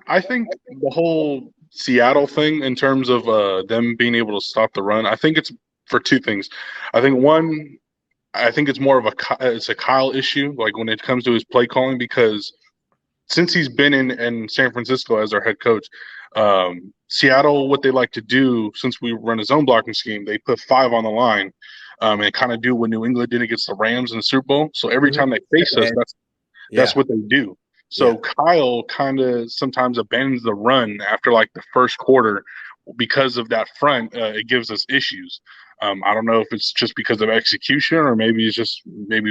I think the whole Seattle thing in terms of them being able to stop the run, I think it's for two things. I think one, I think it's more of it's a Kyle issue, like when it comes to his play calling, because since he's been in San Francisco as our head coach, Seattle, what they like to do, since we run a zone blocking scheme, they put five on the line, and kind of do what New England did against the Rams in the Super Bowl. So every time they face us, that's what they do. So Kyle kind of sometimes abandons the run after like the first quarter because of that front. It gives us issues. I don't know if it's just because of execution or maybe it's just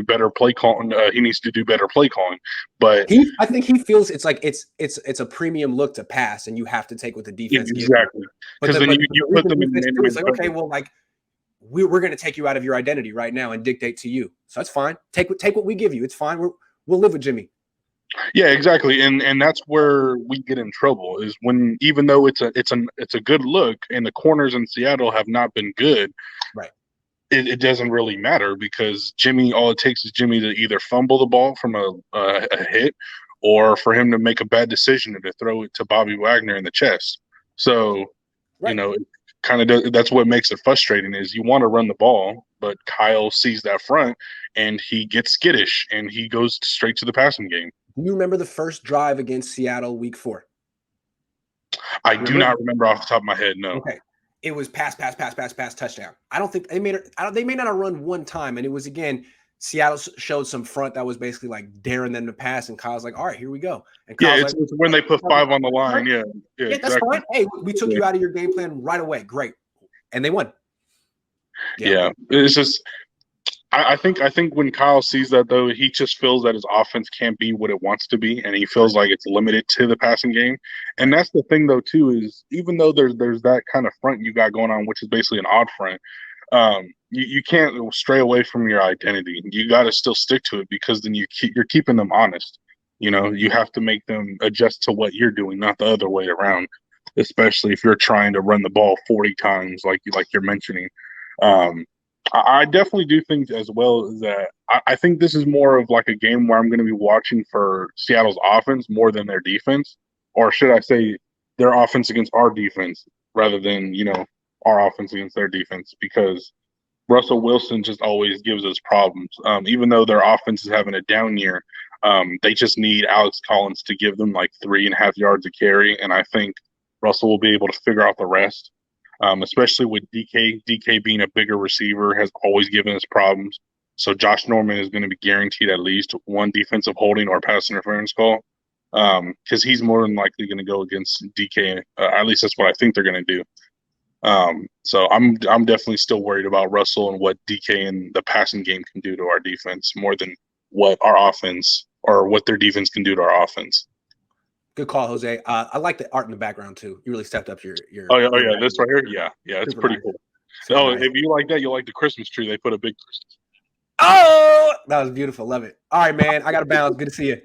better play calling. He needs to do better play calling. But I think he feels it's like it's a premium look to pass, and you have to take what the defense gives. Exactly. Because then you put them in it's like, okay, well, like we're going to take you out of your identity right now and dictate to you. So that's fine. Take what we give you. It's fine. We'll live with Jimmy. Yeah, exactly, and that's where we get in trouble is when, even though it's a good look and the corners in Seattle have not been good, right? It doesn't really matter because Jimmy, all it takes is Jimmy to either fumble the ball from a hit or for him to make a bad decision and to throw it to Bobby Wagner in the chest. So, it kind of that's what makes it frustrating is you want to run the ball, but Kyle sees that front and he gets skittish and he goes straight to the passing game. Do you remember the first drive against Seattle week 4? I do not remember off the top of my head, no. Okay. It was pass, touchdown. I don't think they made it. They may not have run one time. And it was, again, Seattle showed some front that was basically like daring them to pass. And Kyle's like, all right, here we go. And Kyle's it's when they put five on the line. Yeah, that's fine. Hey, we took you out of your game plan right away. Great. And they won. Yeah. It's just, I think when Kyle sees that, though, he just feels that his offense can't be what it wants to be, and he feels like it's limited to the passing game. And that's the thing, though, too, is even though there's that kind of front you got going on, which is basically an odd front, you can't stray away from your identity. You got to still stick to it because then you're keeping them honest. You have to make them adjust to what you're doing, not the other way around, especially if you're trying to run the ball 40 times like you're mentioning. I definitely do think as well that I think this is more of like a game where I'm going to be watching for Seattle's offense more than their defense, or should I say their offense against our defense rather than, our offense against their defense, because Russell Wilson just always gives us problems. Even though their offense is having a down year, they just need Alex Collins to give them like 3.5 yards a carry, and I think Russell will be able to figure out the rest. Especially with DK. DK being a bigger receiver has always given us problems. So Josh Norman is going to be guaranteed at least one defensive holding or pass interference call because he's more than likely going to go against DK. At least that's what I think they're going to do. So I'm definitely still worried about Russell and what DK and the passing game can do to our defense more than what our offense or what their defense can do to our offense. Good call, Jose. I like the art in the background too. You really stepped up your. Oh yeah, this right here. Yeah, it's pretty nice. Cool. Nice. If you like that, you'll like the Christmas tree. They put a big Christmas. Oh, that was beautiful. Love it. All right, man. I got to bounce. Good to see you.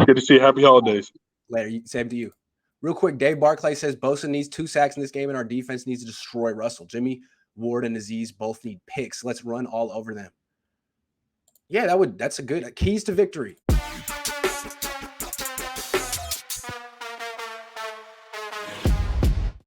Good to see you. Happy holidays. Later. Same to you. Real quick, Dave Barclay says Bosa needs 2 sacks in this game, and our defense needs to destroy Russell. Jimmy Ward and Aziz both need picks. Let's run all over them. Yeah, that's a good keys to victory.